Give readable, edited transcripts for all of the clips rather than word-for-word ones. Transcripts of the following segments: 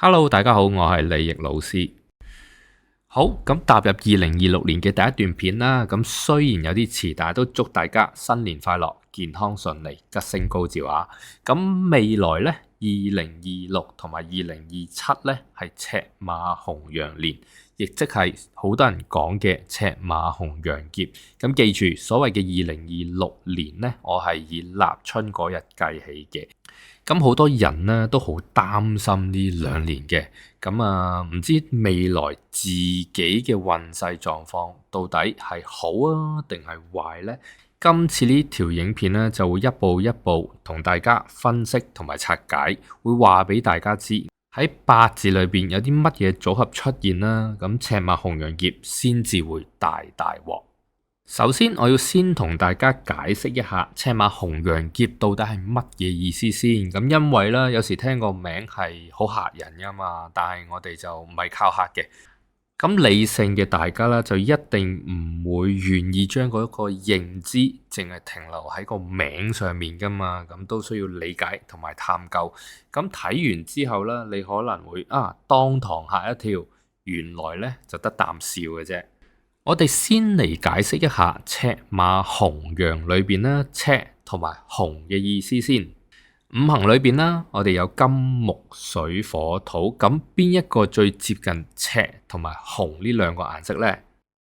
Hello，大家好，我係李易老師。好，咁踏入2026年嘅第一段片啦。咁雖然有啲遲，但係都祝大家新年快樂、健康順利、吉星高照啊！咁未來呢，2026同埋2027呢係赤馬紅羊年，亦即係好多人講嘅赤馬紅羊劫。咁記住，所謂嘅2026年呢，我係以立春嗰日計起嘅。咁好多人呢都好擔心呢兩年嘅，唔知未來自己嘅運勢狀況到底係好啊定係壞呢？今次呢條影片呢就會一步一步同大家分析同埋拆解，會話俾大家知喺八字裏邊有啲乜嘢組合出現啦，咁赤馬紅羊劫先至會大鑊。首先，我要先同大家解釋一下赤馬紅羊劫到底係乜嘢意思先。咁因為咧，有時聽個名係好嚇人噶嘛，但係我哋就唔係靠嚇嘅。咁理性嘅大家咧，就一定唔會願意將嗰個認知淨係停留喺個名上面噶嘛。咁都需要理解同埋探究。咁睇完之後咧，你可能會當堂嚇一跳，原來咧就得啖笑嘅啫。我哋先嚟解釋一下赤馬紅羊裏邊啦，赤同埋紅嘅意思先。五行裏邊啦，我哋有金木水火土，咁邊一個最接近赤同埋紅呢兩個顏色呢？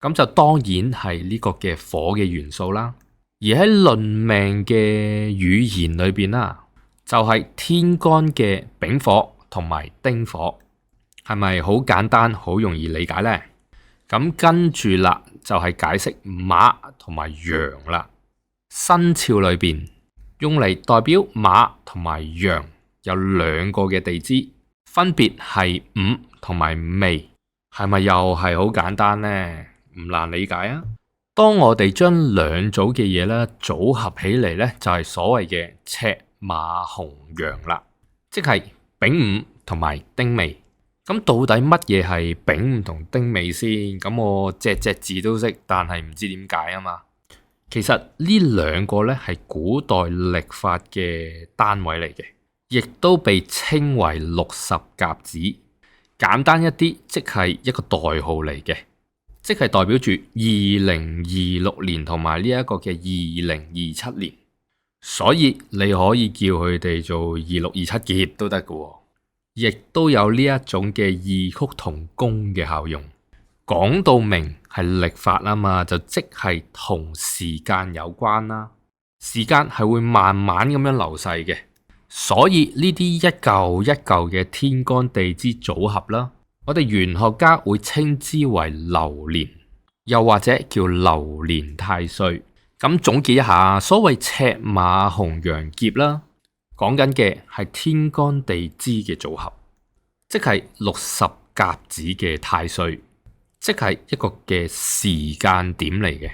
咁就當然係呢個嘅火嘅元素啦。而喺論命嘅語言裏邊啦，就係天干嘅丙火同埋丁火，係咪好簡單好容易理解呢？咁跟住啦，就係解釋馬同埋羊啦。生肖裏邊用嚟代表馬同埋羊有兩個嘅地支，分別係午同埋未，係咪又係好簡單呢？唔難理解啊！當我哋將兩組嘅嘢咧組合起嚟咧，就係所謂嘅赤馬紅羊啦，即係丙午同埋丁未。咁到底乜嘢係丙午同丁未先？咁我隻字都識，但係唔知點解啊嘛。其實呢兩個咧係古代曆法嘅單位嚟嘅，亦都被稱為60甲子。簡單一啲，即係一個代號嚟嘅，即係代表住2026年同埋呢一個嘅2027年。所以你可以叫佢哋做2627劫都得㗎。亦都有呢一種嘅異曲同工嘅效用。講到明係曆法啊嘛，就即係同時間有關啦。時間係會慢慢咁樣流逝嘅，所以呢啲一嚿一嚿嘅天干地支組合啦，我哋玄學家會稱之為流年，又或者叫流年太歲。咁總結一下，所謂赤馬紅羊劫啦，講緊嘅係天干地支嘅組合，即係60甲子嘅太歲，即係一個嘅時間點嚟嘅。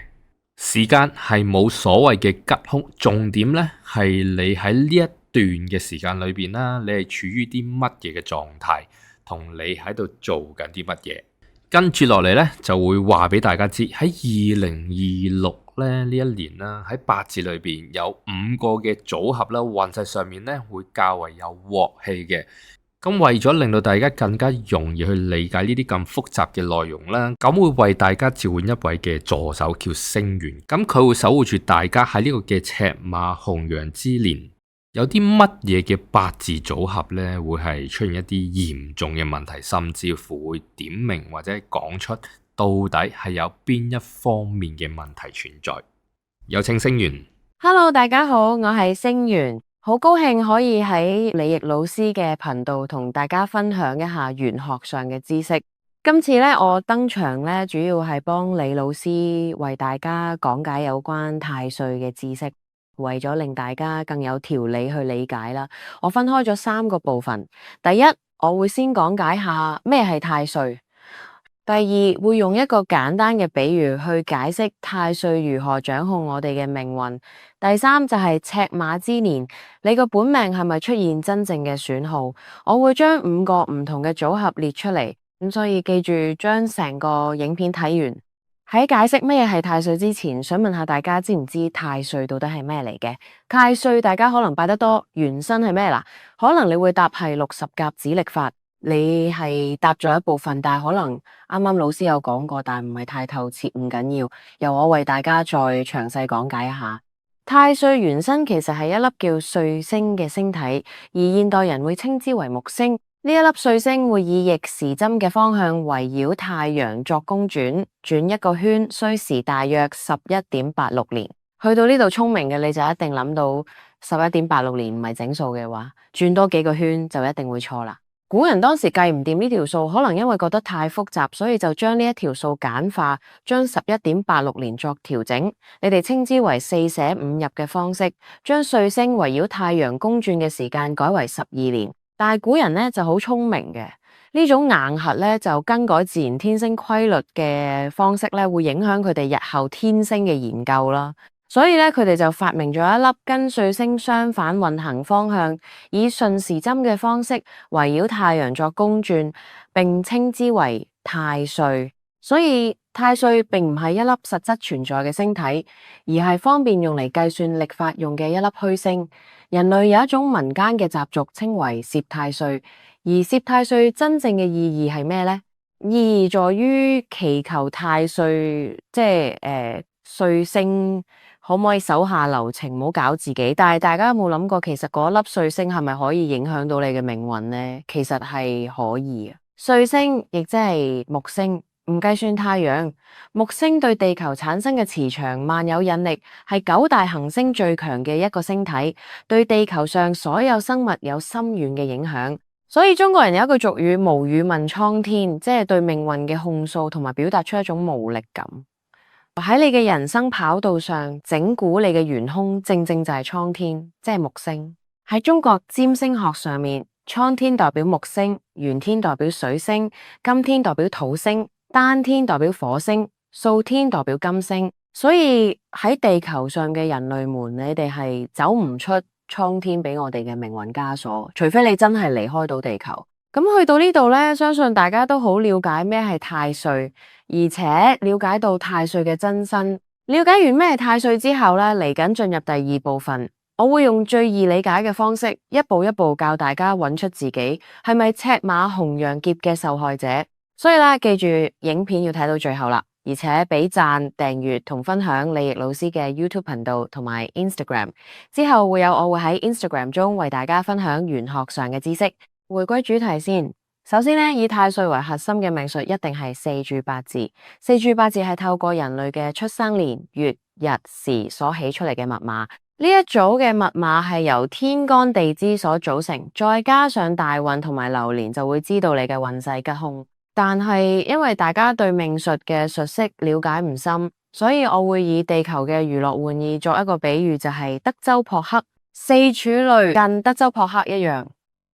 時間係冇所謂嘅吉凶，重點咧係你喺呢一段嘅時間裏邊啦，你係處於啲乜嘢嘅狀態，同你喺度做緊啲乜嘢。跟住落嚟咧，就會話俾大家知喺2026呢一年啦，喺八字裏邊有5個嘅組合啦，運勢上面咧會較為有鑊氣嘅。咁為咗令到大家更加容易去理解呢啲咁複雜嘅內容啦，咁會為大家召喚一位嘅助手叫星元，咁佢會守護住大家喺呢個嘅赤馬紅羊之年，有啲乜嘢嘅八字組合咧會係出現一啲嚴重嘅問題，甚至乎會點明或者講出到底係有邊一方面嘅問題存在。有請星元。Hello， 大家好，我係星元，好高興可以喺李易老師嘅頻道同大家分享一下玄學上嘅知識。今次咧，我登場咧，主要係幫李老師為大家講解有關太歲嘅知識。為咗令大家更有條理去理解啦，我分開咗3個部分。第一，我會先講解下咩係太歲。第二，會用一個簡單嘅比喻去解釋太歲如何掌控我哋嘅命運。第三就係赤馬之年，你個本命係咪出現真正嘅損耗？我會將5個唔同嘅組合列出嚟，咁所以記住將成個影片睇完。喺解釋咩係太歲之前，想問下大家知唔知太歲到底係咩嚟嘅？太歲大家可能拜得多，原身係咩啦？可能你會答係60甲子曆法。你係答咗一部分，但係可能啱啱老師有講過，但唔係太透徹，唔緊要，由我為大家再詳細講解一下。太歲原身其實係一粒叫歲星嘅星體，而現代人會稱之為木星。呢一粒歲星會以逆時針嘅方向圍繞太陽作公轉，轉一個圈需時大約11.86年。去到呢度聰明嘅你就一定諗到11.86年唔係整數嘅話，轉多幾個圈就一定會錯啦。古人當時計唔掂呢條數，可能因為覺得太複雜，所以就將呢一條數簡化，將11.86年作調整。你哋稱之為四捨五入嘅方式，將歲星圍繞太陽公轉嘅時間改為12年。但係古人咧就好聰明嘅，呢種硬核咧就更改自然天星規律嘅方式咧，會影響佢哋日後天星嘅研究啦。所以咧，佢哋就發明咗一粒跟歲星相反運行方向，以順時針嘅方式圍繞太陽作公轉，並稱之為太歲。所以太歲並唔係一粒實質存在嘅星體，而係方便用嚟計算曆法用嘅一粒虛星。人類有一種民間嘅習俗稱為攝太歲，而攝太歲真正嘅意義係咩呢？意義在於祈求太歲，即係歲星可唔可以手下留情，唔好搞自己。但係大家有冇諗過，其實嗰粒歲星係咪可以影響到你嘅命運呢？其實係可以嘅。歲星亦即係木星，唔計算太陽，木星對地球產生嘅磁場萬有引力係9大行星最強嘅一個星體，對地球上所有生物有深遠嘅影響。所以中國人有一句俗語，無語問蒼天，即係對命運嘅控訴同埋表達出一種無力感。喺你嘅人生跑道上，整蠱你嘅元兇，正正就係蒼天，即係木星。喺中國占星學上面，蒼天代表木星，玄天代表水星，金天代表土星，單天代表火星，數天代表金星。所以喺地球上嘅人類們，你哋係走唔出蒼天俾我哋嘅命運枷鎖，除非你真係離開到地球。咁去到呢度咧，相信大家都好了解咩係太歲，而且了解到太歲嘅真身。了解完咩係太歲之後咧，嚟緊進入第二部分，我會用最易理解嘅方式，一步一步教大家揾出自己係咪赤馬紅羊劫嘅受害者。所以咧，記住影片要睇到最後啦，而且俾讚、訂閱同分享李易老師嘅 YouTube 頻道同埋 Instagram。之後我會喺 Instagram 中為大家分享玄學上嘅知識。回歸主題先，首先咧，以太歲為核心嘅命術一定係四柱八字。四柱八字係透過人類嘅出生年月日時所起出嚟嘅密碼。呢一組嘅密碼係由天干地支所組成，再加上大運同埋流年，就會知道你嘅運勢吉凶。但係因為大家對命術嘅術式了解唔深，所以我會以地球嘅娛樂玩意作一個比喻，就係德州撲克。四柱類近德州撲克一樣。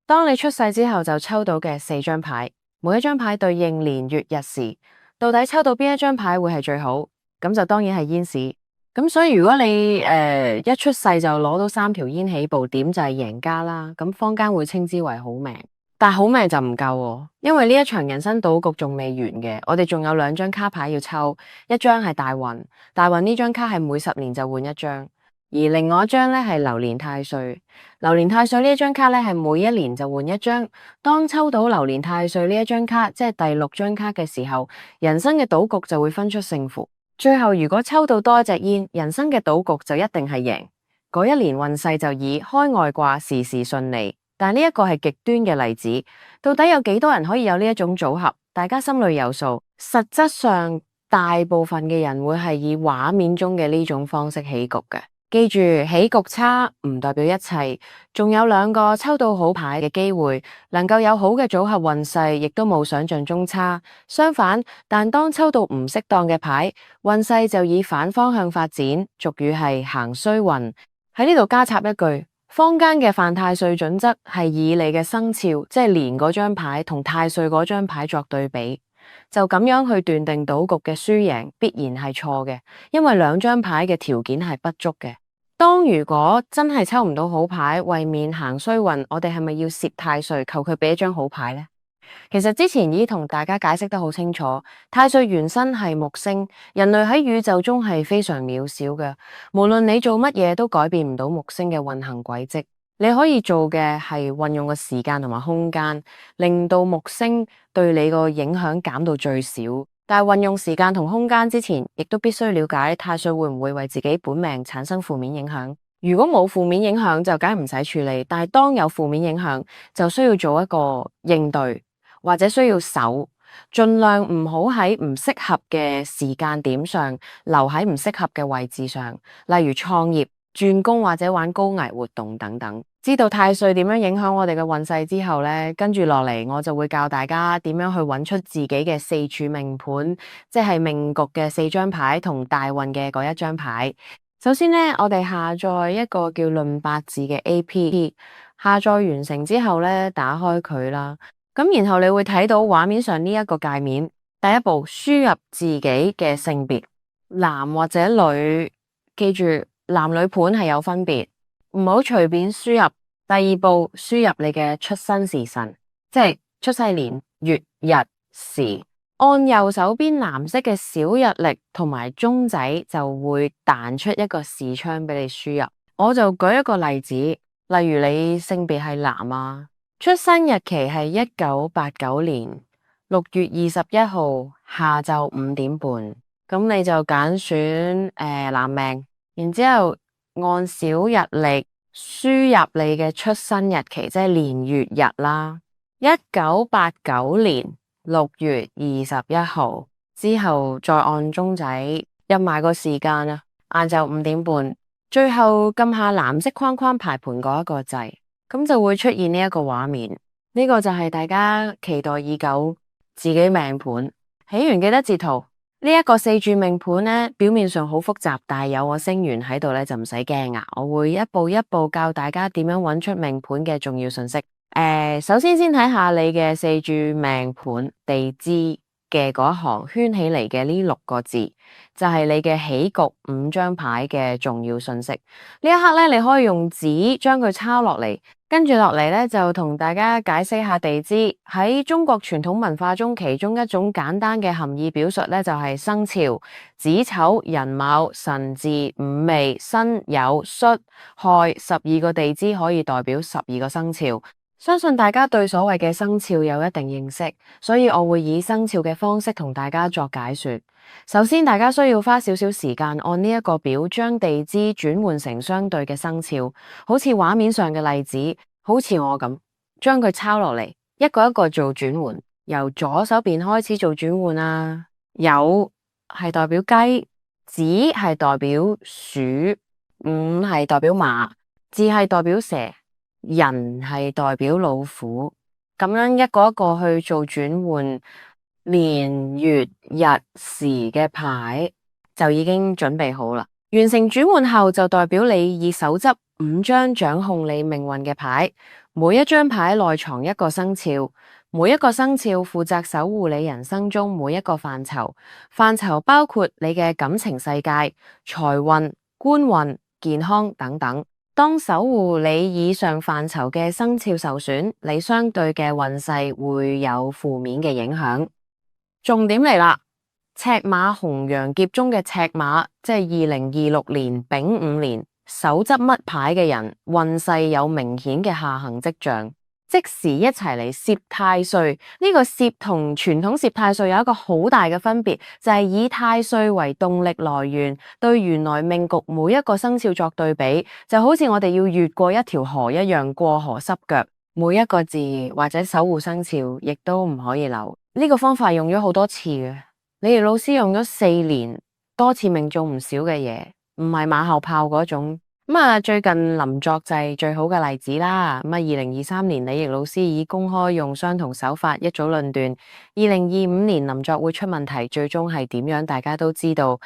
當你出世之後就抽到嘅4張牌，每一張牌對應年月日時，到底抽到邊一張牌會係最好？咁就當然係煙屎。咁所以如果你一出世就攞到3條煙起步點就係贏家啦。咁坊間會稱之為好命，但好命就唔夠喎，因為呢一場人生賭局仲未完嘅，我哋仲有2張卡牌要抽，一張係大運，大運呢張卡係每10年就換一張。而另外一張咧係流年太歲，流年太歲呢一張卡咧係每1年就換一張。當抽到流年太歲呢一張卡，即係第6張卡嘅時候，人生嘅賭局就會分出勝負。最後如果抽到多一隻煙，人生嘅賭局就一定係贏。嗰一年運勢就以開外掛，事事順利。但呢一個係極端嘅例子，到底有幾多人可以有呢一種組合？大家心裏有數。實質上，大部分嘅人會係以畫面中嘅呢種方式起局嘅。記住，起局差唔代表一切，仲有2個抽到好牌嘅機會，能夠有好嘅組合運勢，亦都冇想象中差。相反，但當抽到唔適當嘅牌，運勢就以反方向發展。俗語係行衰運。喺呢度加插一句，坊間嘅犯太歲準則係以你嘅生肖，即係年嗰張牌同太歲嗰張牌作對比。就咁樣去斷定賭局嘅輸贏，必然係錯嘅，因為2張牌嘅條件係不足嘅。當如果真係抽唔到好牌，為免行衰運，我哋係咪要攝太歲，求佢俾一張好牌呢？其實之前已經同大家解釋得好清楚，太歲原身係木星，人類喺宇宙中係非常渺小嘅，無論你做乜嘢都改變唔到木星嘅運行軌跡。你可以做嘅係運用個時間同埋空間，令到木星對你個影響減到最少。但係運用時間同空間之前，亦都必須了解太歲會唔會為自己本命產生負面影響。如果冇負面影響就梗係唔使處理，但係當有負面影響就需要做一個應對，或者需要守，盡量唔好喺唔適合嘅時間點上留喺唔適合嘅位置上，例如創業、轉工或者玩高危活動等等。知道太歲點樣影響我哋嘅運勢之後呢，跟住落嚟我就會教大家點樣去揾出自己嘅四柱命盤，即係命局嘅4張牌同大運嘅嗰1張牌。首先呢，我哋下載一個叫論八字嘅 APP， 下載完成之後呢，打開佢啦。咁然後你會睇到畫面上呢一個界面，第一步輸入自己嘅性別，男或者女，記住男女盤係有分別，唔好隨便輸入。第二步輸入你嘅出生時辰，即係出世年月日時，按右手邊藍色嘅小日曆同埋鐘仔就會彈出一個視窗俾你輸入。我就舉一個例子，例如你性別係男啊，出生日期係1989年6月21號下晝5點半，咁你就揀選男命，然之後按小日曆輸入你嘅出生日期，即係年月日啦。1989年6月21號之後，再按鐘仔入埋個時間啊，晏晝5點半，最後撳下藍色框框排盤嗰一個掣，咁就會出現呢一個畫面。呢個就係大家期待已久自己命盤。起源記得截圖。呢一個4柱命盤呢，表面上好複雜，但係有我星元喺度呢，就唔使驚啊！我會一步一步教大家點樣揾出命盤嘅重要信息。首先睇下你嘅4柱命盤地支嘅嗰一行圈起嚟嘅呢6個字，就係你嘅起局5張牌嘅重要信息。呢一刻呢，你可以用紙將佢抄落嚟。跟住落嚟咧，就同大家解釋下地支。喺中國傳統文化中，其中一種簡單嘅含義表述咧，就係生肖子丑寅卯辰巳午未申酉戌亥12個地支可以代表12個生肖。相信大家對所謂嘅生肖有一定認識，所以我會以生肖嘅方式同大家作解說。首先，大家需要花少少時間按呢一個表將地支轉換成相對嘅生肖，好似畫面上嘅例子，好似我咁，將佢抄落嚟，一個一個做轉換。由左手邊開始做轉換啊，酉係代表雞，子係代表鼠，午係代表馬，巳係代表蛇，寅係代表老虎。咁樣一個一個去做轉換。年月日時嘅牌就已經準備好啦。完成轉換後，就代表你以手執5張掌控你命運嘅牌，每一張牌內藏一個生肖，每一個生肖負責守護你人生中每一個範疇。範疇包括你嘅感情世界、財運、官運、健康等等。當守護你以上範疇嘅生肖受損，你相對嘅運勢會有負面嘅影響。重點嚟啦，赤馬紅羊劫中嘅赤馬，即係2026年丙午年手執乜牌嘅人，運勢有明顯嘅下行跡象。即時一齊嚟攝太歲，呢個攝同傳統攝太歲有一個好大嘅分別，就係以太歲為動力來源，對原來命局每一個生肖作對比，就好似我哋要越過一條河一樣，過河濕腳，每一個字或者守護生肖亦都唔可以漏。呢個方法用咗好多次嘅，李怡老師用咗4年，多次命中唔少嘅嘢，唔係馬後炮嗰種。最近臨作就係最好嘅例子啦。2023年李怡老師已公開用相同手法一早論斷，2025年臨作會出問題，最終係點樣大家都知道。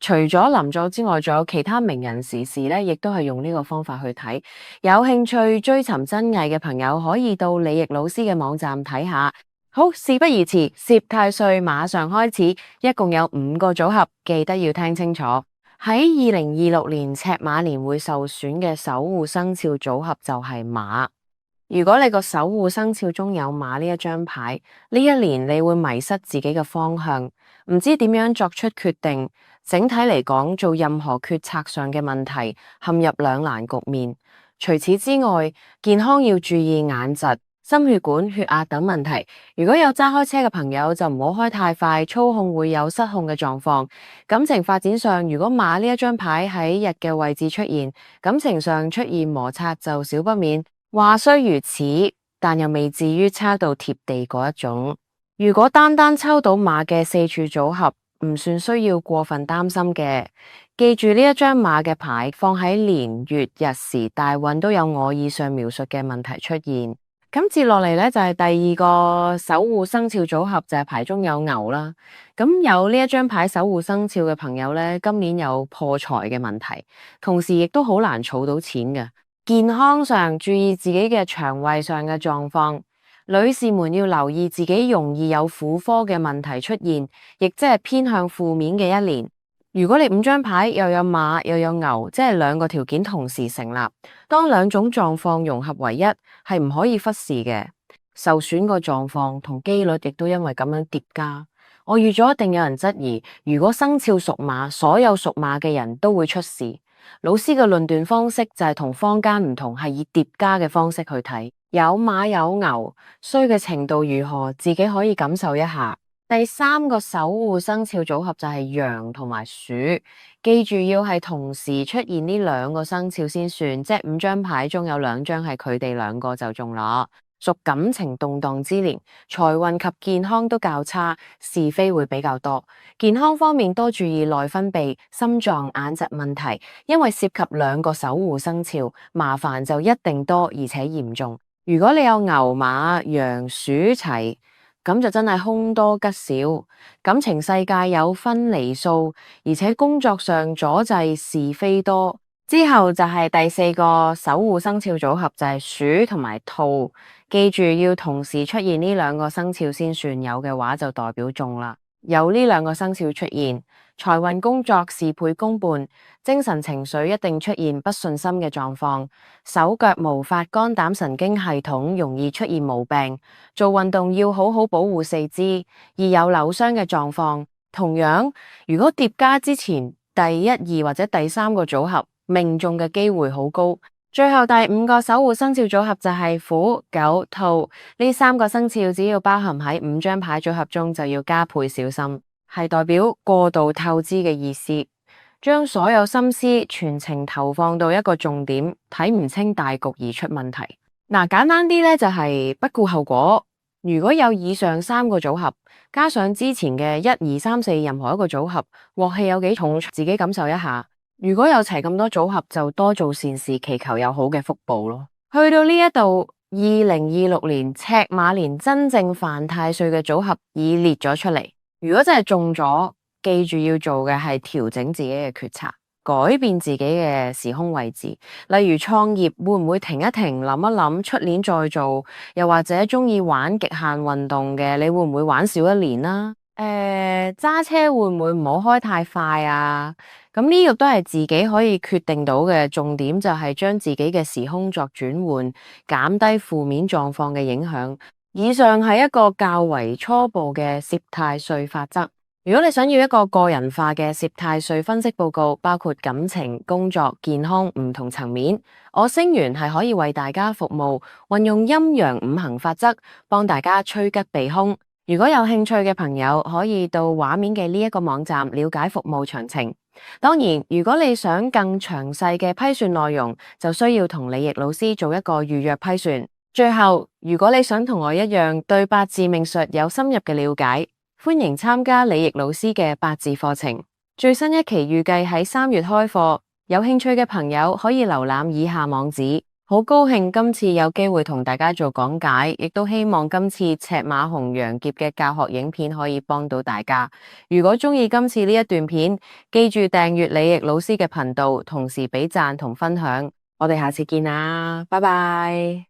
除咗臨作之外，仲有其他名人時事咧，亦都係用呢個方法去睇。有興趣追尋真偽嘅朋友，可以到李怡老師嘅網站睇下。好，事不宜遲，攝太歲馬上開始，一共有5個組合，記得要聽清楚。喺2026年赤馬年會受損嘅守護生肖組合就係馬。如果你個守護生肖中有馬呢一張牌，呢一年你會迷失自己嘅方向，唔知點樣作出決定。整體嚟講，做任何決策上嘅問題，陷入兩難局面。除此之外，健康要注意眼疾、心血管、血壓等問題。如果有揸開車嘅朋友，就唔好開太快，操控會有失控嘅狀況。感情發展上，如果馬呢一張牌喺日嘅位置出現，感情上出現摩擦就少不免。話雖如此，但又未至於差到貼地嗰一種。如果單單抽到馬嘅四柱組合，唔算需要過分擔心嘅。記住呢一張馬嘅牌放喺年月日時大運都有我以上描述嘅問題出現。咁接落嚟咧就係第二個守護生肖組合，就係牌中有牛啦。咁有呢一張牌守護生肖嘅朋友咧，今年有破財嘅問題，同時亦都好難儲到錢嘅。健康上注意自己嘅腸胃上嘅狀況。女士們要留意自己容易有婦科嘅問題出現，亦即係偏向負面嘅一年。如果你5張牌又有馬又有牛，即係兩個條件同時成立，當兩種狀況融合為一，係唔可以忽視嘅。受損個狀況同機率亦都因為咁樣疊加。我預咗一定有人質疑，如果生肖屬馬，所有屬馬嘅人都會出事。老師嘅論斷方式就係同坊間唔同，係以疊加嘅方式去睇。有馬有牛，衰嘅程度如何，自己可以感受一下。第三個守護生肖組合就係羊同埋鼠，記住要係同時出現呢兩個生肖先算，即係5張牌中有2張係佢哋兩個就中啦。屬感情動盪之年，財運及健康都較差，是非會比較多。健康方面多注意內分泌、心臟、眼疾問題，因為涉及2個守護生肖，麻煩就一定多而且嚴重。如果你有牛馬羊鼠齊，咁就真係凶多吉少。感情世界有分離數，而且工作上阻滯是非多。之後就係第4個守護生肖組合，就係鼠同埋兔。記住要同時出現呢2個生肖先算，有嘅話就代表中啦。有呢2個生肖出現，財運工作事倍功半，精神情緒一定出現不順心嘅狀況，手腳毛髮肝膽神經系統容易出現毛病，做運動要好好保護四肢，而有扭傷嘅狀況。同樣，如果疊加之前第1、2或者第3個組合，命中嘅機會好高。最後第5個守護生肖組合就係虎、狗、兔，呢3個生肖只要包含喺5張牌組合中，就要加倍小心，係代表過度透支嘅意思，將所有心思全程投放到一個重點，睇唔清大局而出問題。簡單啲咧就係不顧後果。如果有以上3個組合，加上之前嘅1、2、3、4任何一個組合，鑊氣有幾重，自己感受一下。如果有齊咁多組合，就多做善事，祈求有好嘅福報咯。去到呢一度，2026年赤馬年真正犯太歲嘅組合已列咗出嚟。如果真係中咗，記住要做嘅係調整自己嘅決策，改變自己嘅時空位置。例如創業會唔會停一停，諗一諗，出年再做？又或者中意玩極限運動嘅，你會唔會玩少一年啦？揸車會唔會唔好開太快啊？咁呢個都係自己可以決定到嘅，重點就係將自己嘅時空作轉換，減低負面狀況嘅影響。以上係一個較為初步嘅攝太歲法則。如果你想要一個個人化嘅攝太歲分析報告，包括感情、工作、健康唔同層面，我星元係可以為大家服務，運用陰陽5行法則，幫大家趨吉避凶。如果有興趣嘅朋友，可以到畫面嘅呢一個網站了解服務詳情。當然，如果你想更詳細嘅批算內容，就需要同李易老師做一個預約批算。最後，如果你想同我一樣對八字命術有深入嘅了解，歡迎參加李易老師嘅八字課程。最新一期預計喺3月開課，有興趣嘅朋友可以瀏覽以下網址。好高興今次有機會同大家做講解，亦都希望今次赤馬紅羊劫嘅教學影片可以幫到大家。如果鍾意今次呢一段片，記住訂閱李易老師嘅頻道，同時俾讚同分享。我哋下次見啦，拜拜。